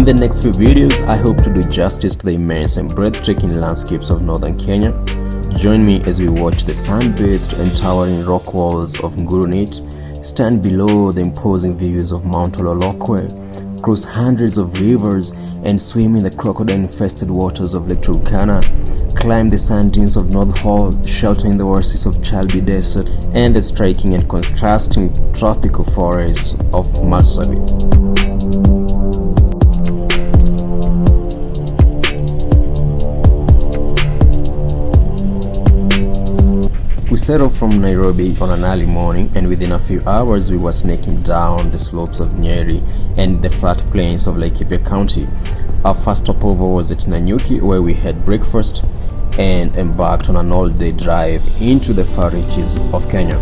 In the next few videos, I hope to do justice to the immense and breathtaking landscapes of northern Kenya. Join me as we watch the sun-bathed and towering rock walls of Ngurunit, stand below the imposing views of Mount Ololokwe, cross hundreds of rivers and swim in the crocodile-infested waters of Lake Turkana, climb the sand dunes of South Horr, shelter in the oasis of Chalbi Desert, and the striking and contrasting tropical forests of Marsabit. We set off from Nairobi on an early morning, and within a few hours we were snaking down the slopes of Nyeri and the flat plains of Laikipia County. Our first stopover was at Nanyuki, where we had breakfast and embarked on an all-day drive into the far reaches of Kenya.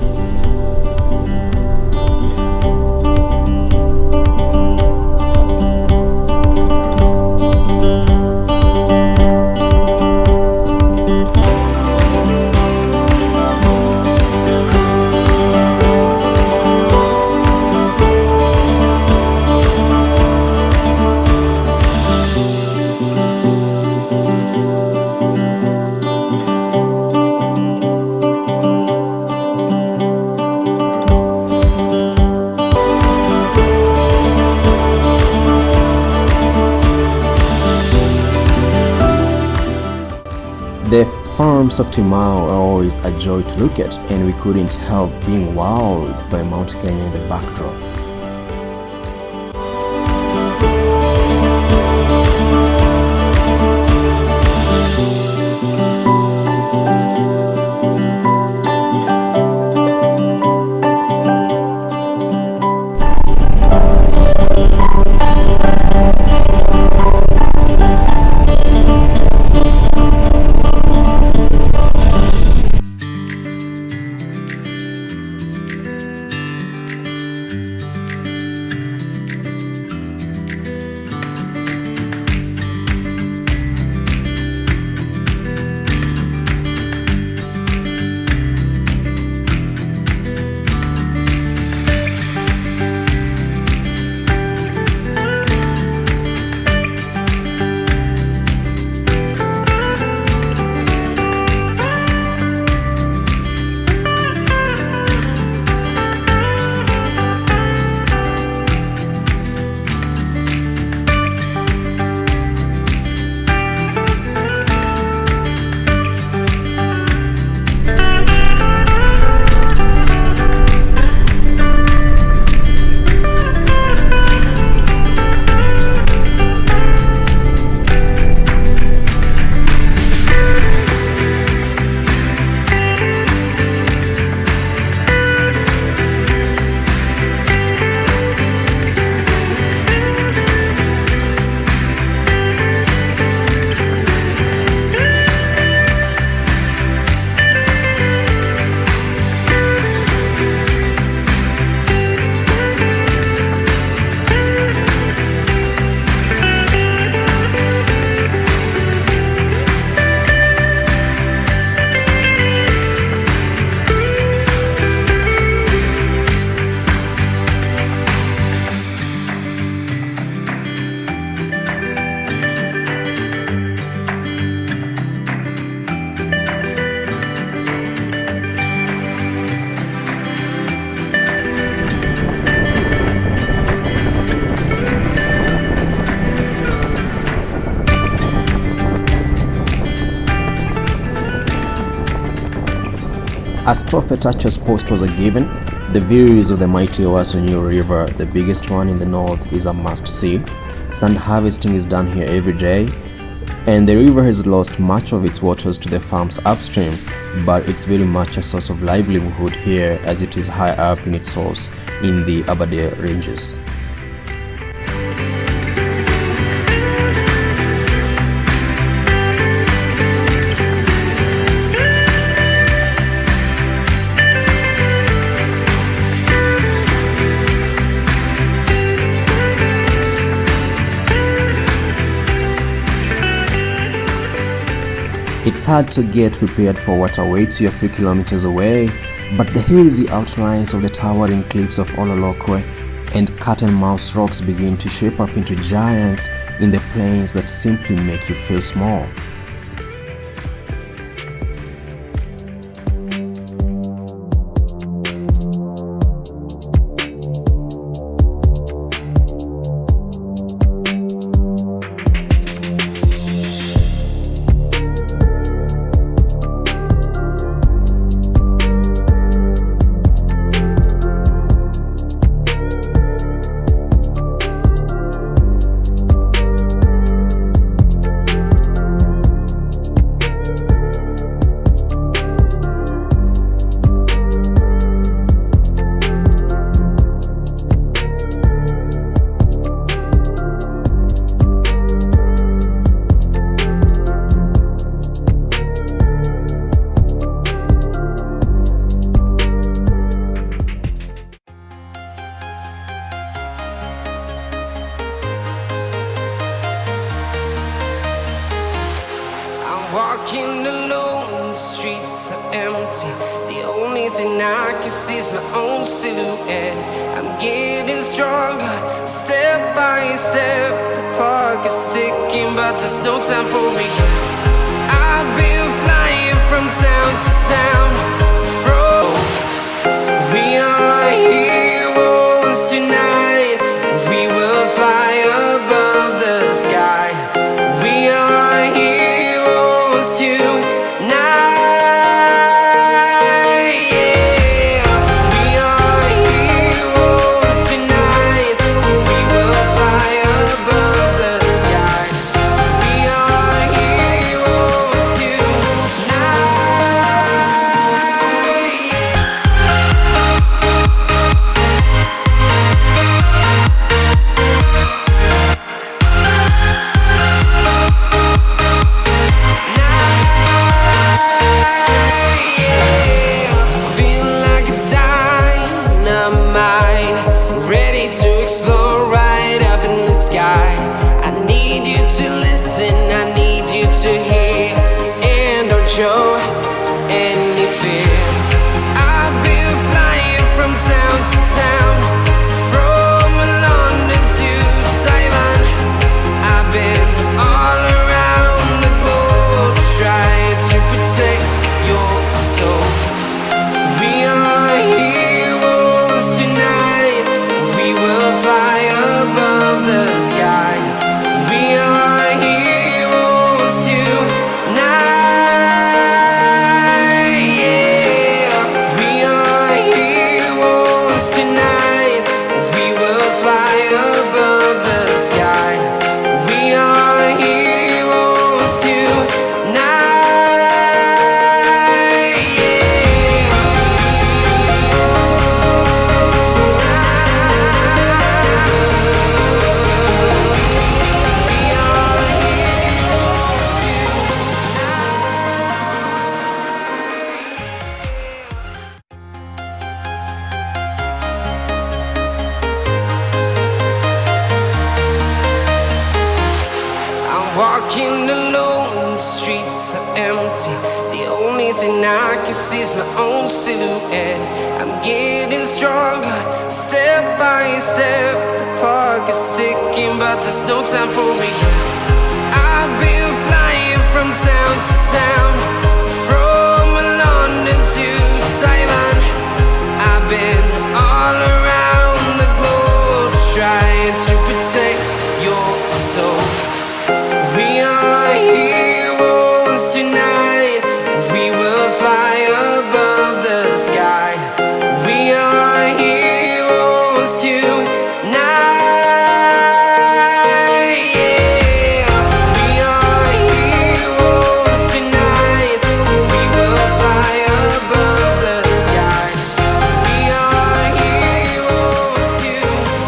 The farms of Timau are always a joy to look at, and we couldn't help being wowed by Mount Kenya in the backdrop. A stop at Archer's Post was a given. The views of the mighty Owasso River, the biggest one in the north, is a must-see. Sand harvesting is done here every day, and the river has lost much of its waters to the farms upstream, but it's very much a source of livelihood here as it is high up in its source in the Aberdare Ranges. It's hard to get prepared for what awaits you a few kilometers away, but the hazy outlines of the towering cliffs of Ololokwe and cat and mouse rocks begin to shape up into giants in the plains that simply make you feel small. Walking alone, the streets are empty. The only thing I can see is my own silhouette. I'm getting stronger, step by step. The clock is ticking, but there's no time for regrets. I've been flying from town to town. We are heroes tonight. We will fly above the sky. We are heroes tonight. Show any fear. I've been flying from town to town, from London to Taiwan. I've been all around the globe trying to protect your soul. We are heroes tonight. We will fly above the sky. We are heroes tonight. Walking alone, the streets are empty. The only thing I can see is my own silhouette. I'm getting stronger, step by step. The clock is ticking, but there's no time for regrets. I've been flying from town to town, from London to Taiwan. I've been all around the globe trying to protect your soul. We are heroes tonight. We will fly above the sky. We are heroes tonight. We are heroes tonight. We will fly above the sky. We are heroes tonight.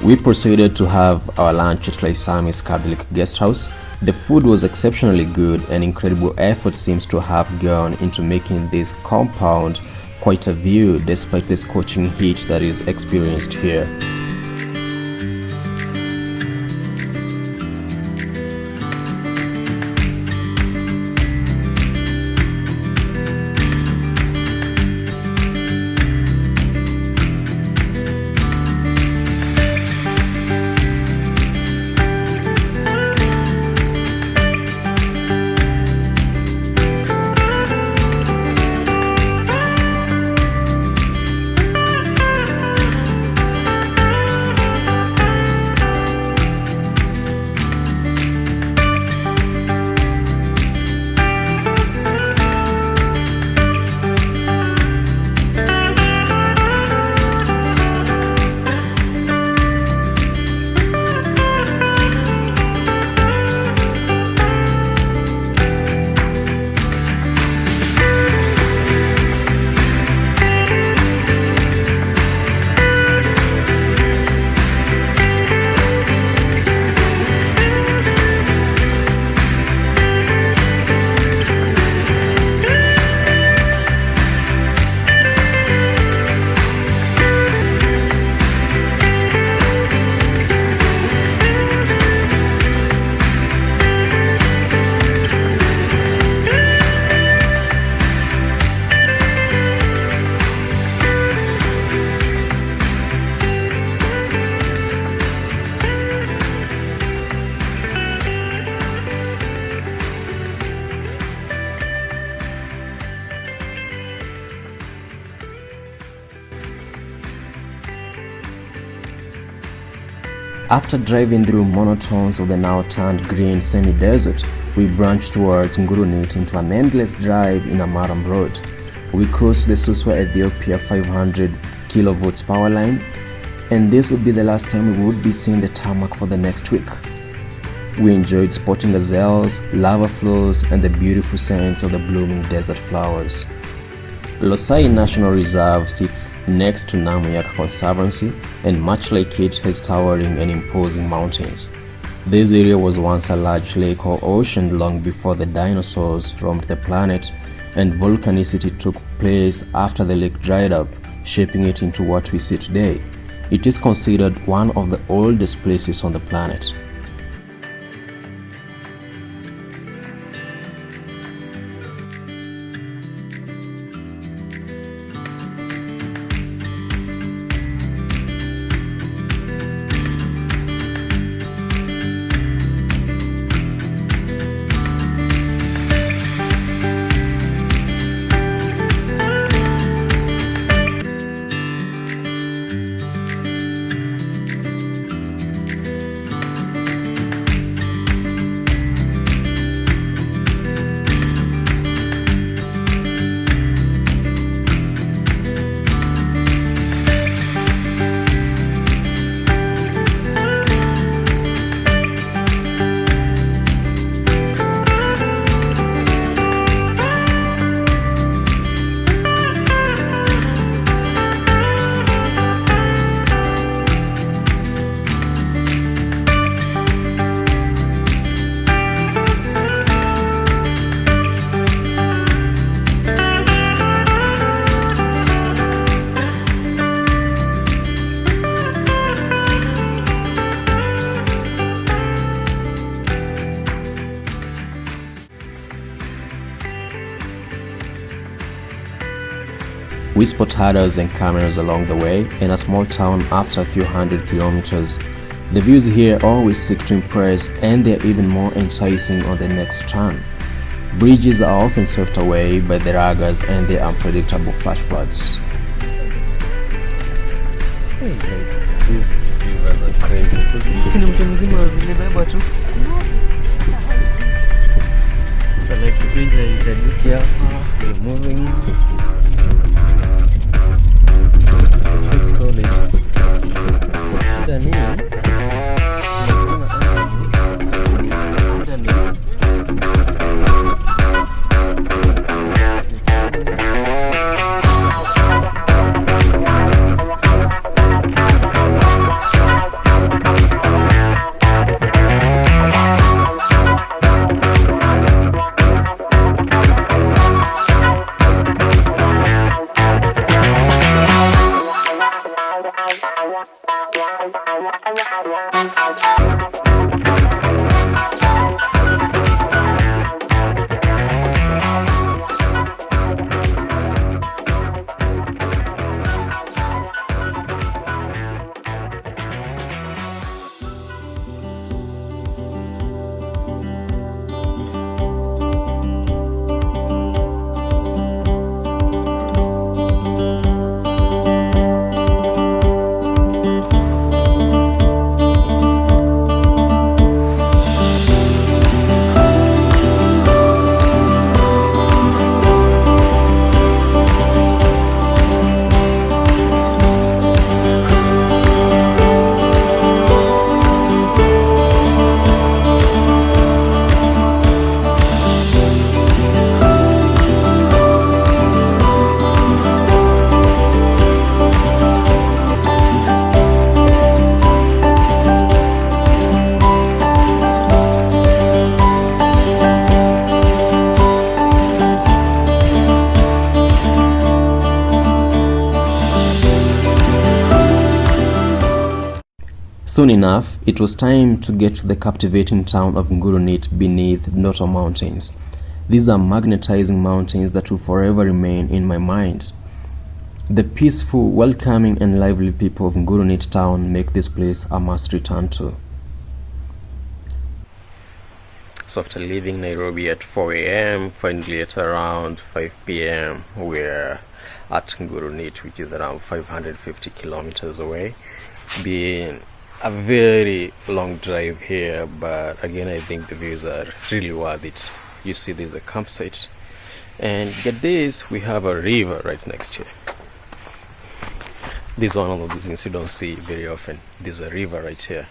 We proceeded to have our lunch at Laisamis Catholic Guest House. The food was exceptionally good and incredible effort seems to have gone into making this compound quite a view despite the scorching heat that is experienced here. After driving through monotones of the now turned green semi-desert, we branched towards Ngurunit into an endless drive in a Maram road. We crossed the Suswa Ethiopia 500 kilovolts power line, and this would be the last time we would be seeing the tarmac for the next week. We enjoyed spotting gazelles, lava flows, and the beautiful scents of the blooming desert flowers. Losai National Reserve sits next to Namunyak Conservancy, and much like it, has towering and imposing mountains. This area was once a large lake or ocean long before the dinosaurs roamed the planet, and volcanicity took place after the lake dried up, shaping it into what we see today. It is considered one of the oldest places on the planet. We spot herders and cameras along the way, in a small town after a few hundred kilometers. The views here always seek to impress, and they are even more enticing on the next turn. Bridges are often swept away by the ragas and their unpredictable flash floods. These rivers are crazy. We're moving. It looks solid. Soon enough, it was time to get to the captivating town of Ngurunit beneath Ndoto Mountains. These are magnetizing mountains that will forever remain in my mind. The peaceful, welcoming and lively people of Ngurunit town make this place a must return to. So after leaving Nairobi at 4 a.m, finally at around 5 p.m, we're at Ngurunit, which is around 550 kilometers away. Being a very long drive here, but again I think the views are really worth it. You see there's a campsite, and get this, we have a river right next here. This is one of those things you don't see very often. There's a river right here,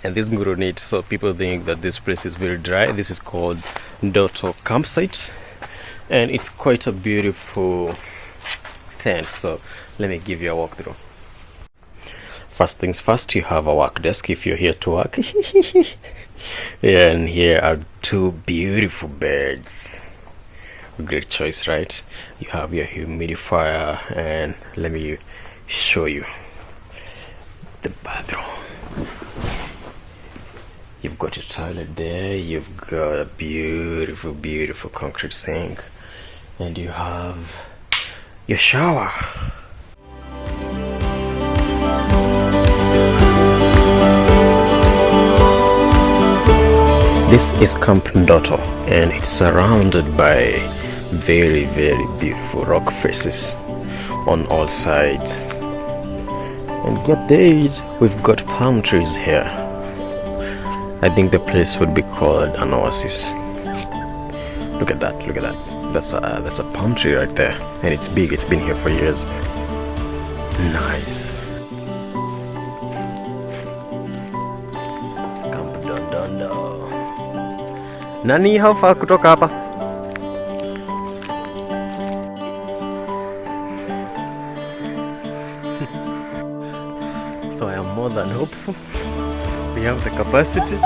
and this Ngurunit, so people think that this place is very dry. This is called Ndoto campsite, and it's quite a beautiful tent. So let me give you a walkthrough. First things first, you have a work desk if you're here to work. Yeah, and here are two beautiful beds. Great choice, right? You have your humidifier, and let me show you the bathroom. You've got your toilet there, you've got a beautiful concrete sink, and you have your shower. This is Camp Ndoto, and it's surrounded by very beautiful rock faces on all sides. And get this, we've got palm trees here. I think the place would be called an oasis. Look at that, look at that. That's a palm tree right there, and it's big. It's been here for years. Nice. Camp Ndoto. Nani, how far kutoka hapa? So I am more than hopeful. We have the capacity.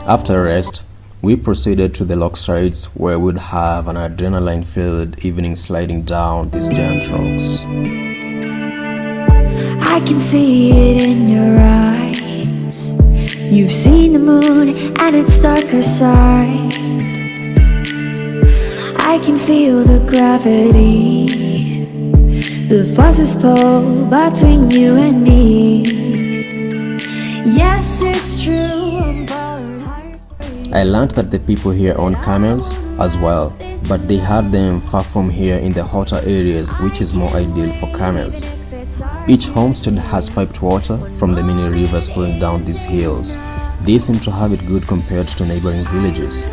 After rest, we proceeded to the lock sides, where we'd have an adrenaline-filled evening sliding down these giant rocks. I can see it in your eyes. You've seen the moon and its darker side. I can feel the gravity, the forces pull between you and me. Yes, it's true, I'm falling hard for you. I learned that the people here own camels as well, but they have them far from here in the hotter areas, which is more ideal for camels. Each homestead has piped water from the many rivers flowing down these hills. They seem to have it good compared to neighboring villages.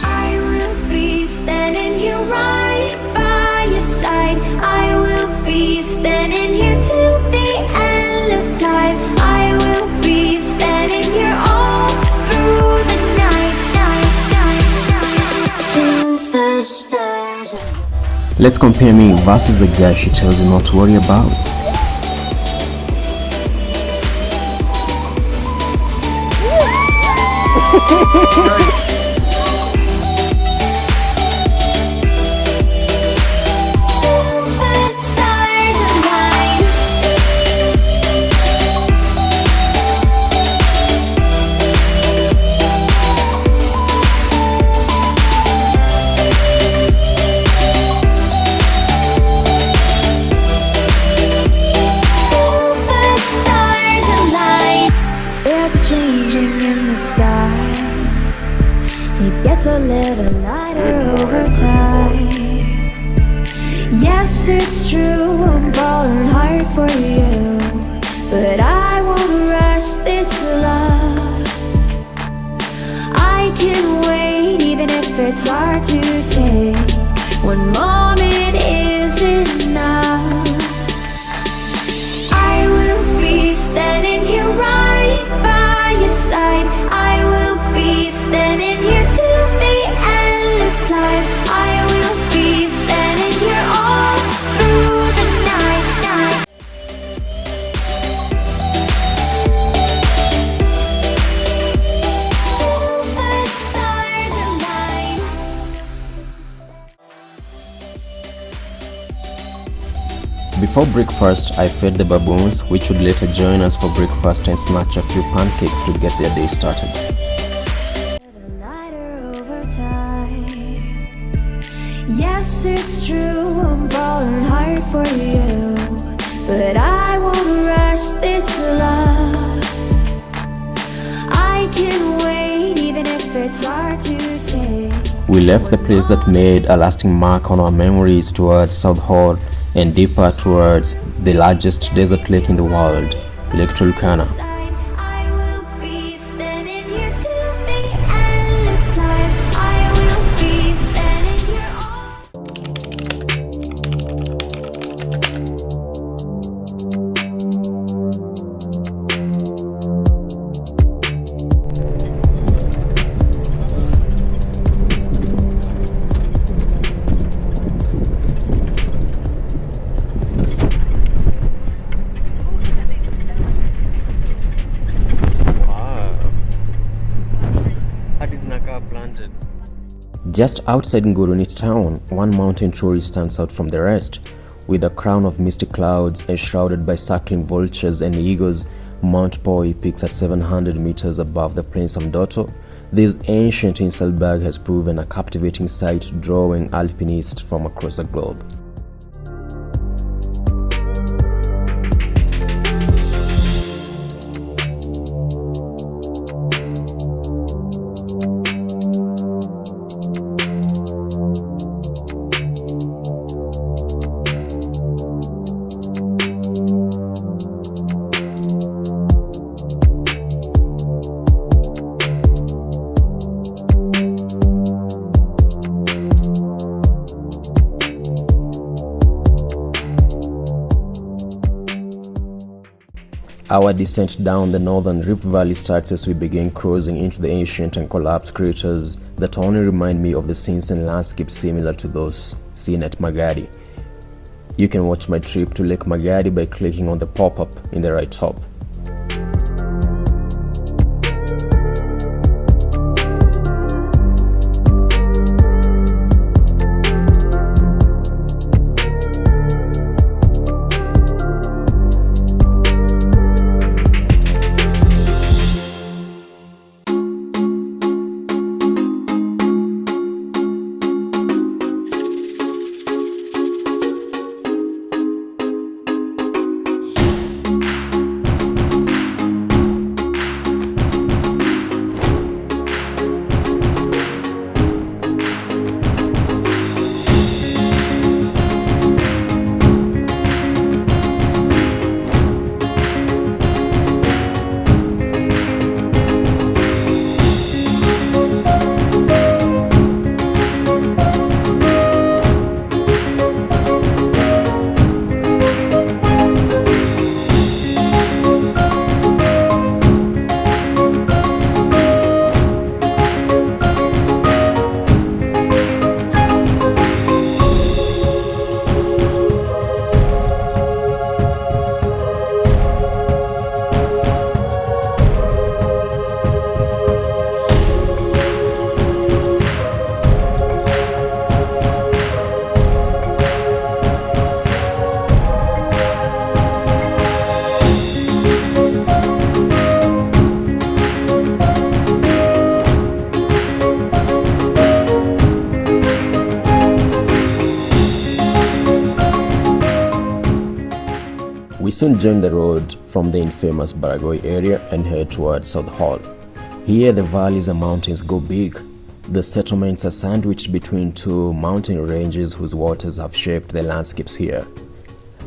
I will be standing here right by your side. I will be standing here till the end of time. I will be standing here all through the night. To the stars. Let's compare me versus the guy she tells you not to worry about. It gets a little lighter over time. Yes, it's true, I'm falling hard for you, but I won't rush this love. I can wait even if it's hard to take. One moment is enough. I will be standing here right by your side. I will be standing here till the end of time. I will be standing here all through the night. Till the stars align. Before breakfast, I fed the baboons, which would later join us for breakfast and snatch a few pancakes to get their day started. Yes, it's true, I'm falling hard for you, but I won't rush this love. I can wait even if it's hard to take. We left the place that made a lasting mark on our memories towards South Horr and deeper towards the largest desert lake in the world, Lake Turkana. I will be standing here till the end of time. I will be standing here all. Just outside Ngurunit town, one mountain truly stands out from the rest. With a crown of misty clouds enshrouded by circling vultures and eagles, Mt Poi peaks at 700 meters above the plains of Ndotto. This ancient Inselberg has proven a captivating sight, drawing alpinists from across the globe. Our descent down the northern Rift Valley starts as we begin cruising into the ancient and collapsed craters that only remind me of the scenes and landscapes similar to those seen at Magadi. You can watch my trip to Lake Magadi by clicking on the pop-up in the right top. We soon join the road from the infamous Baragoi area and head towards South Horr. Here the valleys and mountains go big. The settlements are sandwiched between two mountain ranges whose waters have shaped the landscapes here.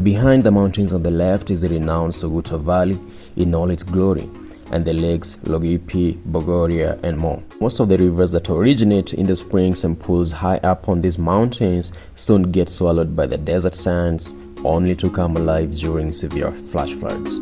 Behind the mountains on the left is the renowned Suguta Valley in all its glory, and the lakes Logipi, Bogoria, and more. Most of the rivers that originate in the springs and pools high up on these mountains soon get swallowed by the desert sands, only to come alive during severe flash floods.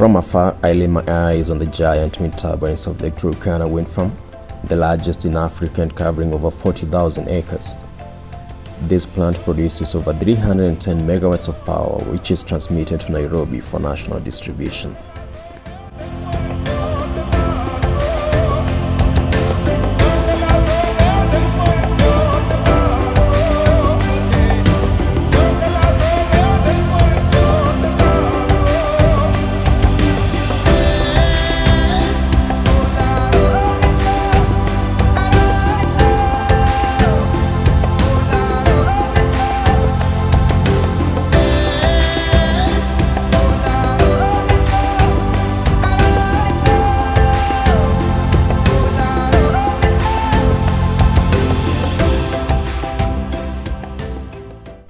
From afar, I lay my eyes on the giant wind turbines of Lake Turkana Wind Farm, the largest in Africa and covering over 40,000 acres. This plant produces over 310 megawatts of power, which is transmitted to Nairobi for national distribution.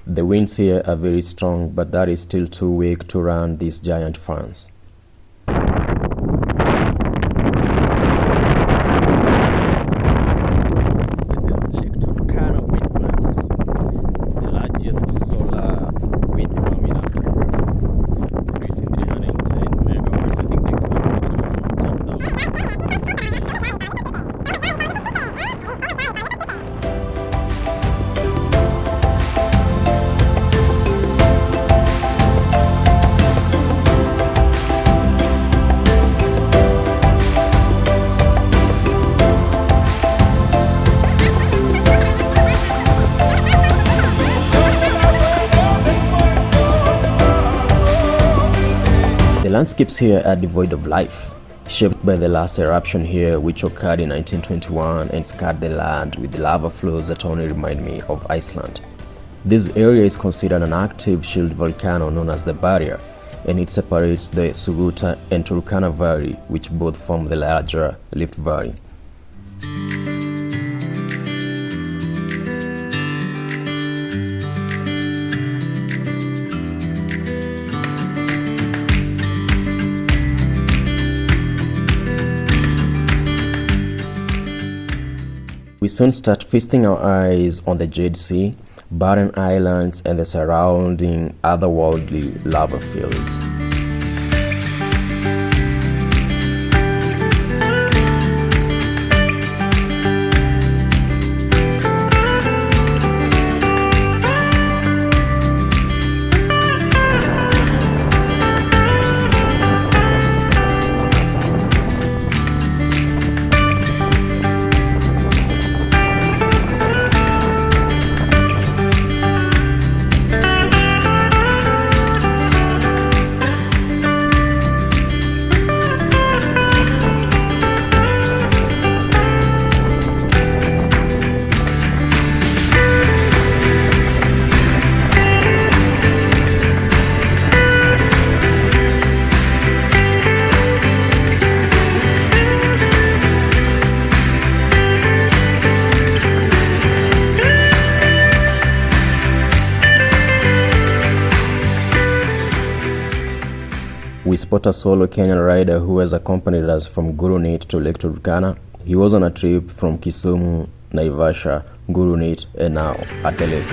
The winds here are very strong, but that is still too weak to run these giant fans. This is Lake Turkana Wind Farm, the largest solar wind farm in Africa, producing 310 megawatts. I think the experiment is to around 10,000. The landscapes here are devoid of life, shaped by the last eruption here, which occurred in 1921 and scarred the land with lava flows that only remind me of Iceland. This area is considered an active shield volcano known as the Barrier, and it separates the Suguta and Turkana Valley, which both form the larger Rift Valley. We soon start feasting our eyes on the Jade Sea, barren islands, and the surrounding otherworldly lava fields. We spot a solo Kenyan rider who has accompanied us from Ngurunit to Lake Turkana. He was on a trip from Kisumu, Naivasha, Ngurunit, and now at the lake.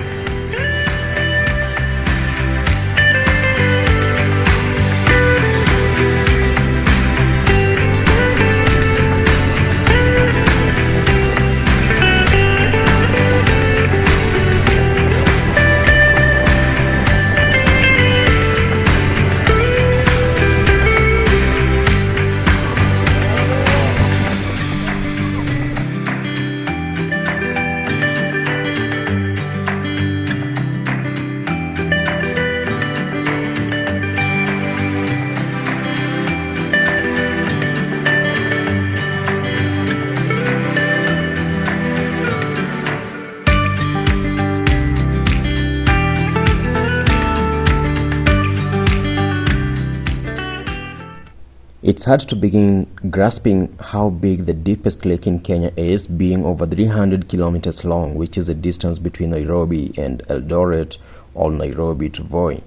It's hard to begin grasping how big the deepest lake in Kenya is, being over 300 kilometers long, which is the distance between Nairobi and Eldoret or Nairobi to Voi.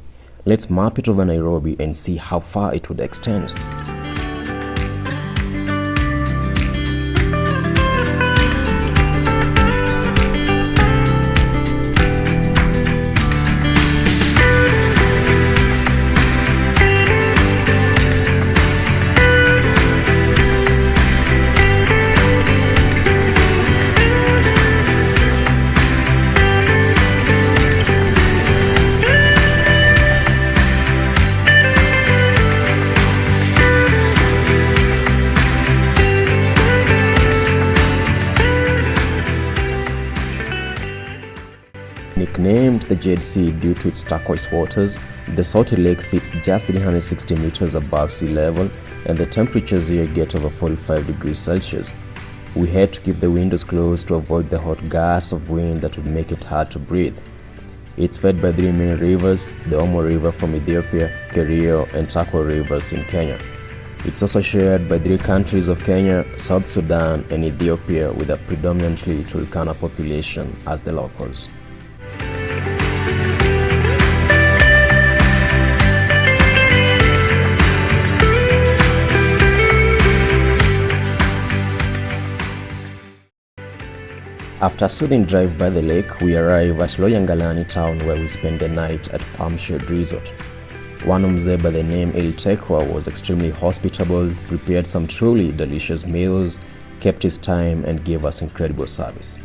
Let's map it over Nairobi and see how far it would extend. Nicknamed the Jade Sea due to its turquoise waters, the salty lake sits just 360 meters above sea level, and the temperatures here get over 45 degrees Celsius. We had to keep the windows closed to avoid the hot gusts of wind that would make it hard to breathe. It's fed by three main rivers, the Omo River from Ethiopia, Kerio and Turkwa rivers in Kenya. It's also shared by three countries of Kenya, South Sudan and Ethiopia, with a predominantly Turkana population as the locals. After a soothing drive by the lake, we arrive at Loiyangalani Town, where we spend the night at Palm Shade Resort. One mzee by the name El Tekwa was extremely hospitable, prepared some truly delicious meals, kept his time and gave us incredible service.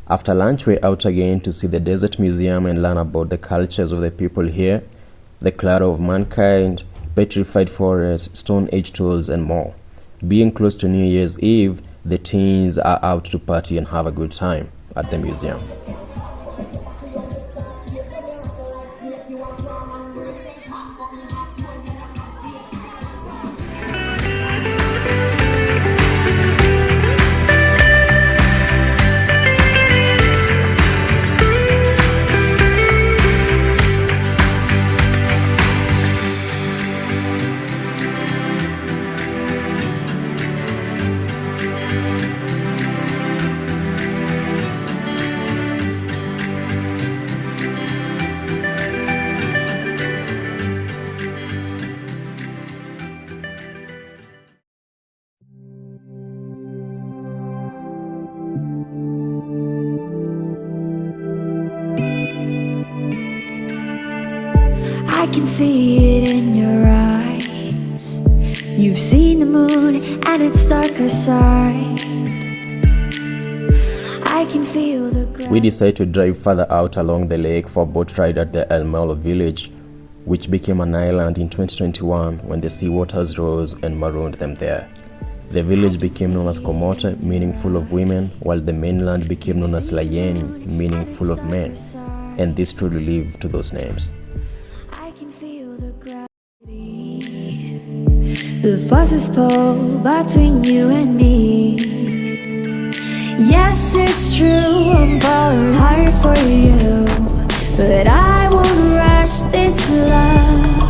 After lunch, we're out again to see the Desert Museum and learn about the cultures of the people here, the cradle of mankind, petrified forests, Stone Age tools, and more. Being close to New Year's Eve, the teens are out to party and have a good time at the museum. I can see it in your eyes. You've seen the moon and its darker side. I can feel the ground. We decided to drive further out along the lake for a boat ride at the El Melo village, which became an island in 2021 when the sea waters rose and marooned them there. The village became known as Komote, meaning full of women, while the mainland became known as Layeni, meaning full of men, and this truly lived to those names. I can feel the gravity. The forces pull between you and me. Yes, it's true, I'm falling hard for you, but I won't rush this love.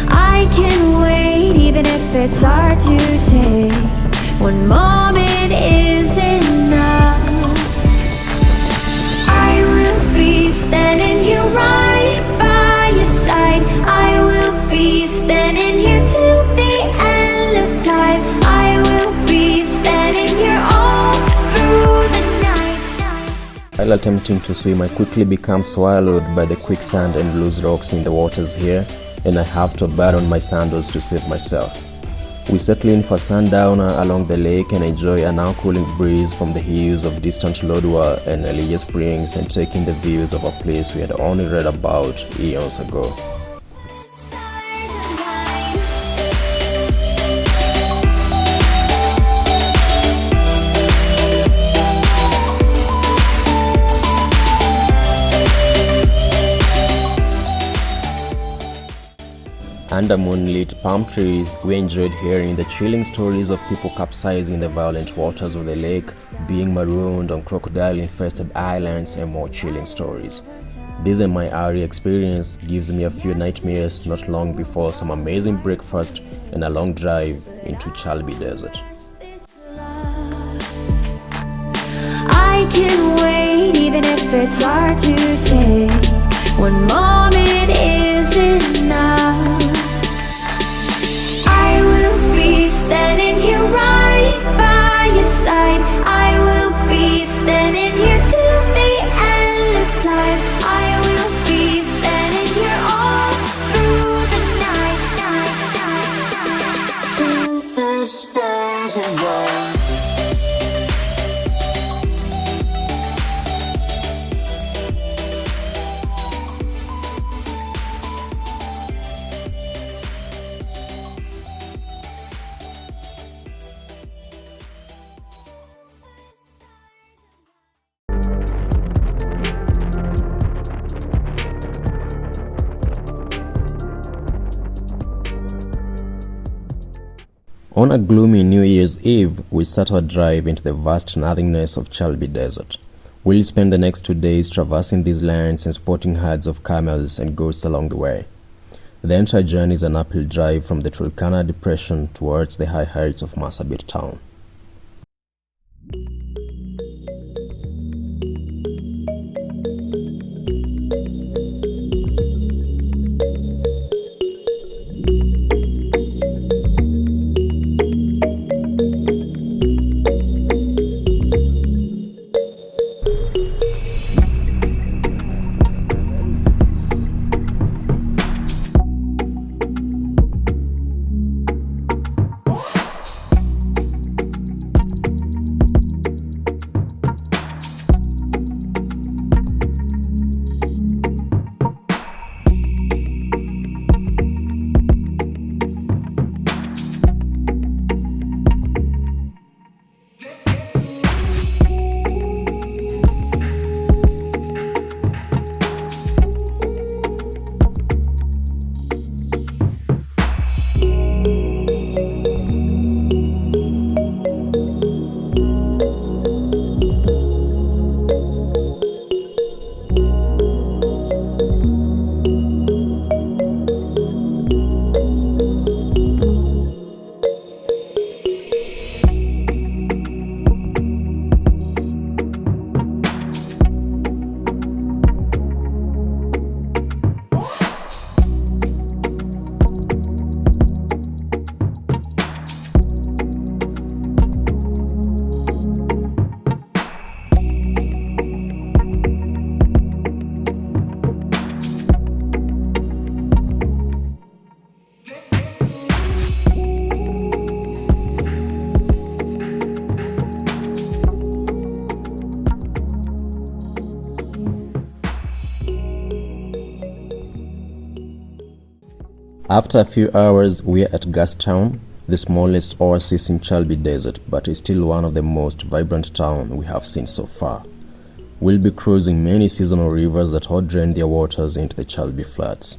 I can wait even if it's hard to take. One moment is enough. I will be standing here right by your side. I will be standing here till the end of time. I will be standing here all through the night. While attempting to swim, I quickly become swallowed by the quicksand and loose rocks in the waters here, and I have to abandon my sandals to save myself. We settle in for sundowner along the lake and enjoy a now cooling breeze from the hills of distant Lodwar and Elia Springs, and taking the views of a place we had only read about eons ago. Under moonlit palm trees, we enjoyed hearing the chilling stories of people capsizing in the violent waters of the lake, being marooned on crocodile-infested islands, and more chilling stories. This and my early experience gives me a few nightmares not long before some amazing breakfast and a long drive into Chalbi Desert. I can wait even if it's hard to take. One moment is enough. I will be On a gloomy New Year's Eve, we start our drive into the vast nothingness of Chalbi Desert. We'll spend the next 2 days traversing these lands and spotting herds of camels and goats along the way. The entire journey is an uphill drive from the Turkana Depression towards the high heights of Marsabit Town. After a few hours, we are at Gus Town, the smallest oasis in Chalbi Desert, but is still one of the most vibrant towns we have seen so far. We'll be cruising many seasonal rivers that all drain their waters into the Chalbi Flats.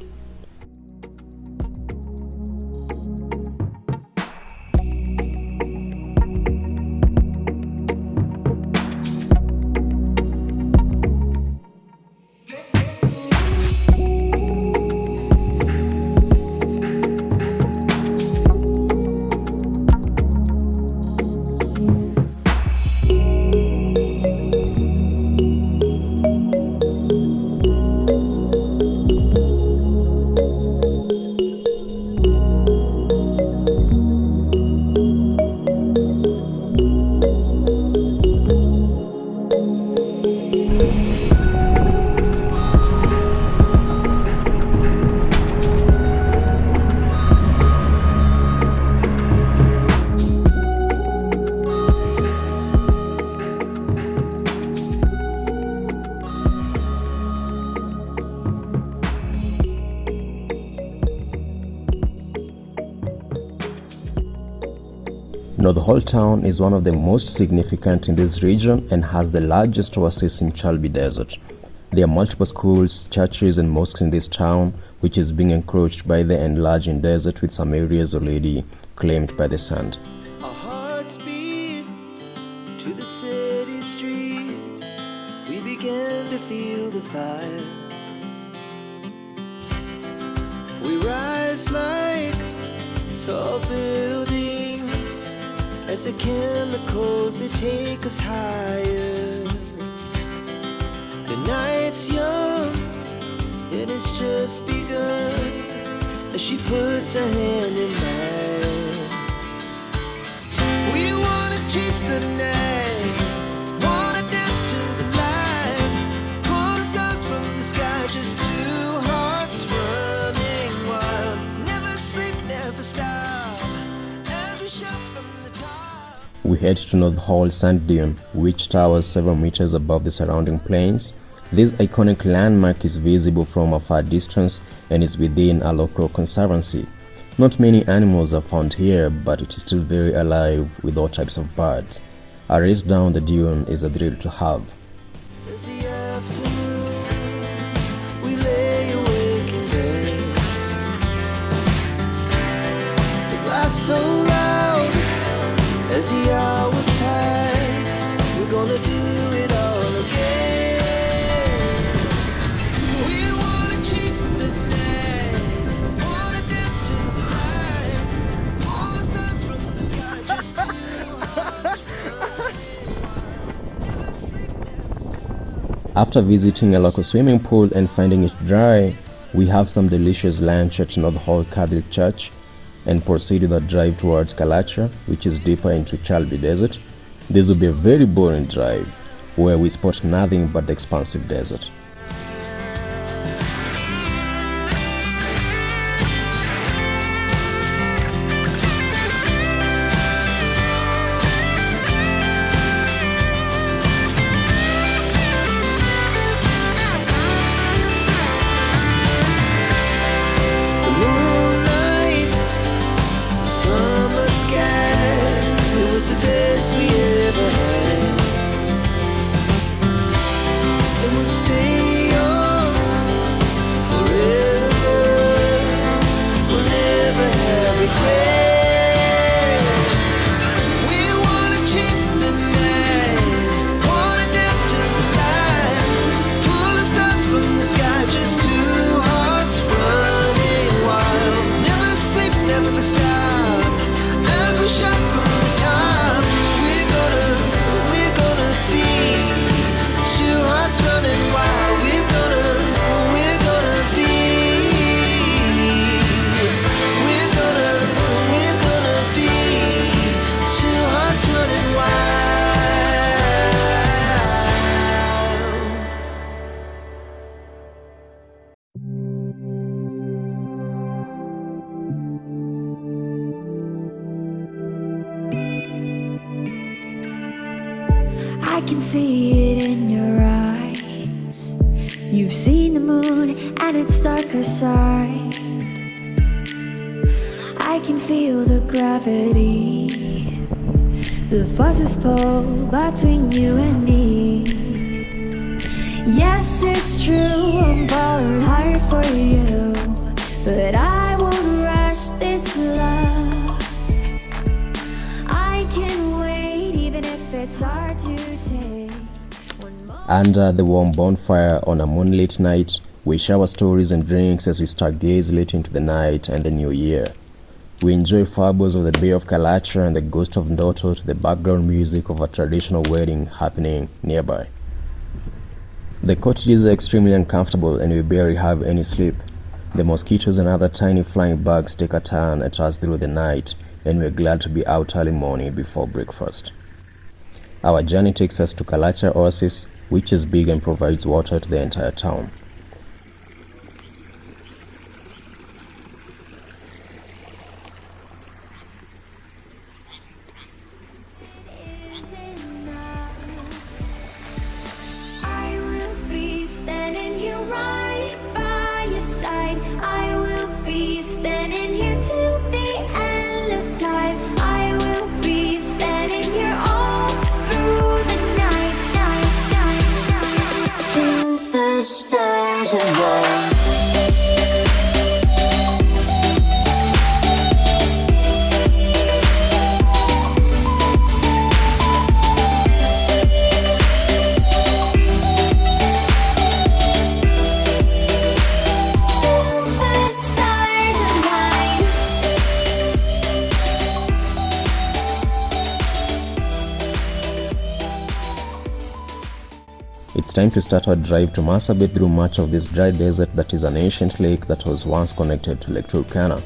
Ndotto Town is one of the most significant in this region and has the largest oasis in Chalbi Desert. There are multiple schools, churches and mosques in this town, which is being encroached by the enlarging desert, with some areas already claimed by the sand. Our hearts beat to the city streets. We began to feel the fire. We rise like tall buildings as the chemicals, they take us higher. The night's young, it has just begun, as she puts her hand in mine. We wanna chase the night, wanna dance to the light, pull the stars from the sky, just two hearts running wild. Never sleep, never stop, as we shout from the top. We head to Ndotto Sand Dune, which towers several meters above the surrounding plains. This iconic landmark is visible from a far distance and is within a local conservancy. Not many animals are found here, but it is still very alive with all types of birds. A race down the dune is a thrill to have. As the afternoon, we lay awake in bed. The glass so loud, As the hours pass, we're gonna do it all again. We wanna chase the night, wanna dance to the light, all the stars from the sky, just two hearts running wild. Never sleep, never stop. After visiting a local swimming pool and finding it dry, we have some delicious lunch at South Horr Catholic Church and proceed with a drive towards Kalacha, which is deeper into Chalbi Desert. This will be a very boring drive where we spot nothing but the expansive desert. Moonlight, summer sky, it was the best we ever had. And we'll stay young forever, we'll never have regrets. We wanna chase the night, wanna dance to the light, pull the stars from the sky, just two hearts running wild. Never sleep, never stop, as we shout from the top. We're gonna be two hearts running wild. We're gonna be two hearts running wild. I can see it in your eyes. You've seen the moon and its darker side. I can feel the gravity, the forces pull between you and me. Yes, it's true, I'm falling hard for you, but I won't rush this love. I can wait even if it's hard to take. One more. Under the warm bonfire on a moonlit night, we shower stories and drinks as we stargaze late into the night and the new year. We enjoy fables of the Bay of Kalacha and the ghost of Ndoto to the background music of a traditional wedding happening nearby. The cottages are extremely uncomfortable and we barely have any sleep. The mosquitoes and other tiny flying bugs take a turn at us through the night, and we're glad to be out early morning before breakfast. Our journey takes us to Kalacha Oasis, which is big and provides water to the entire town. Is enough. I will be standing here right by your side. I will be standing here till the end of time. I will be standing here all through the night, till the stars align. It's time to start our drive to Marsabit through much of this dry desert that is an ancient lake that was once connected to Lake Turkana.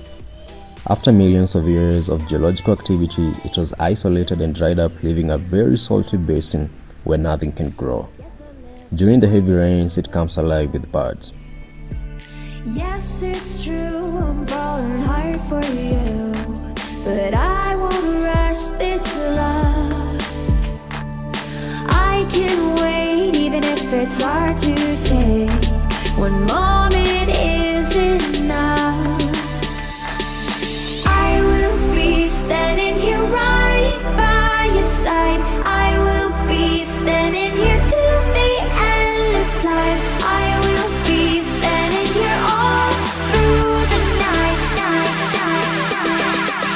After millions of years of geological activity, it was isolated and dried up, leaving a very salty basin where nothing can grow. During the heavy rains, it comes alive with birds. Yes, it's true, I'm falling hard for you, but I won't rush this love. I can wait even if it's hard to take. One moment is enough. I will be standing here right by your side. I will be standing here till the end of time. I will be standing here all through the night,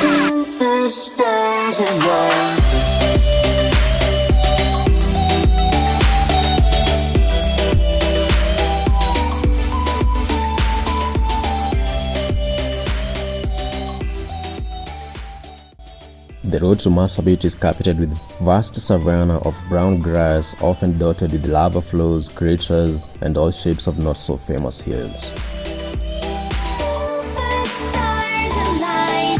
till the stars align. The road to Marsabit is carpeted with vast savanna of brown grass, often dotted with lava flows, craters, and all shapes of not-so-famous hills. The stars align.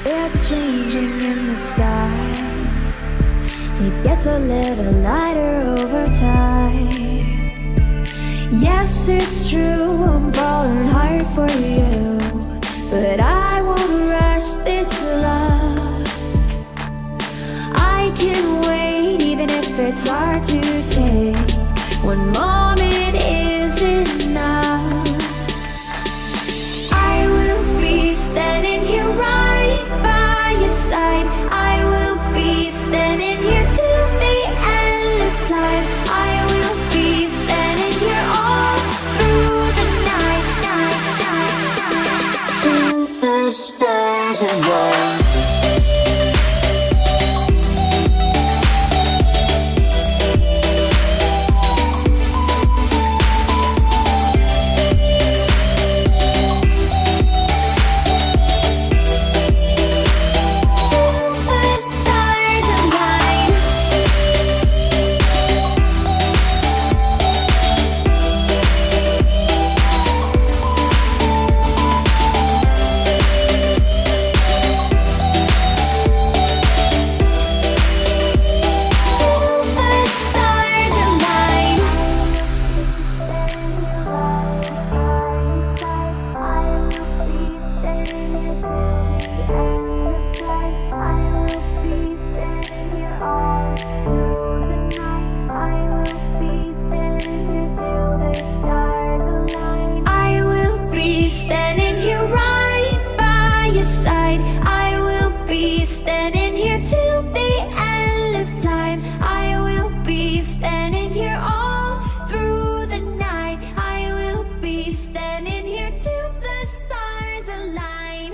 There's a changing in the sky. It gets a little lighter over time. Yes, it's true, I'm falling hard for you, but I won't rush this love. I can wait even if it's hard to take. One moment is enough. I will be standing here right by your side. I will be standing here till the end of time. I will be standing here all through the night, till the stars align.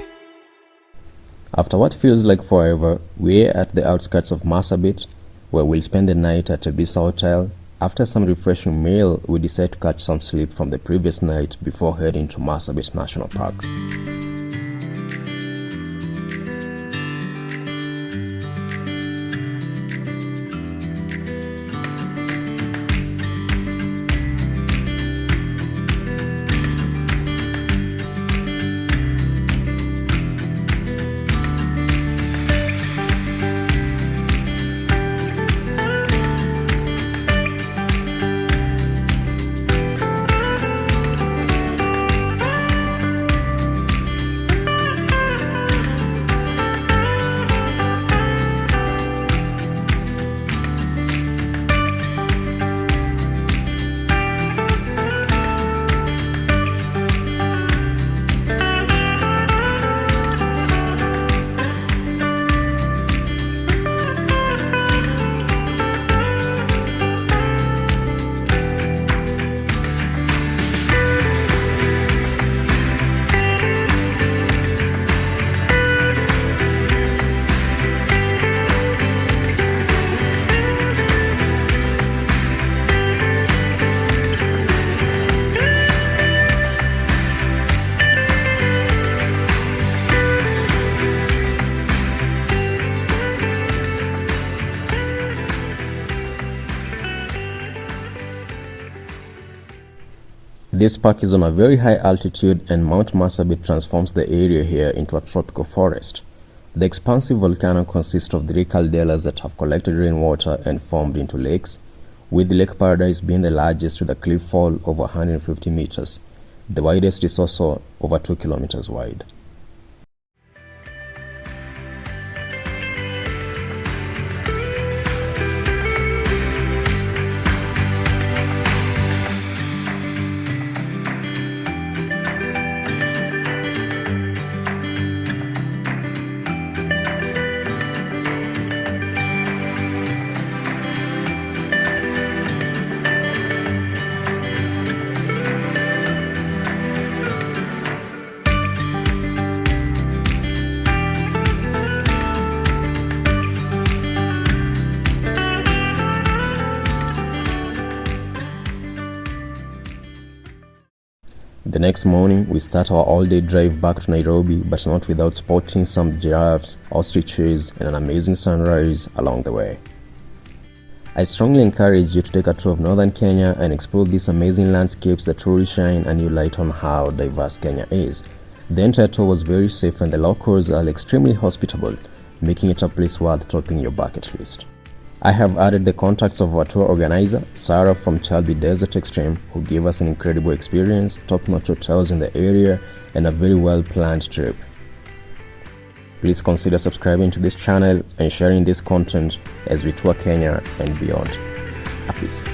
After what feels like forever, we're at the outskirts of Marsabit, where we'll spend the night at a Bisa hotel. After some refreshing meal, we decide to catch some sleep from the previous night before heading to Marsabit National Park. This park is on a very high altitude, and Mount Marsabit transforms the area here into a tropical forest. The expansive volcano consists of 3 calderas that have collected rainwater and formed into lakes, with Lake Paradise being the largest with a cliff fall over 150 meters. The widest is also over 2 kilometers wide. The next morning, we start our all-day drive back to Nairobi, but not without spotting some giraffes, ostriches, and an amazing sunrise along the way. I strongly encourage you to take a tour of northern Kenya and explore these amazing landscapes that truly shine a new light on how diverse Kenya is. The entire tour was very safe and the locals are extremely hospitable, making it a place worth topping your bucket list. I have added the contacts of our tour organizer, Sarah from Chalbi Desert Extreme, who gave us an incredible experience, top-notch hotels in the area, and a very well-planned trip. Please consider subscribing to this channel and sharing this content as we tour Kenya and beyond. Peace.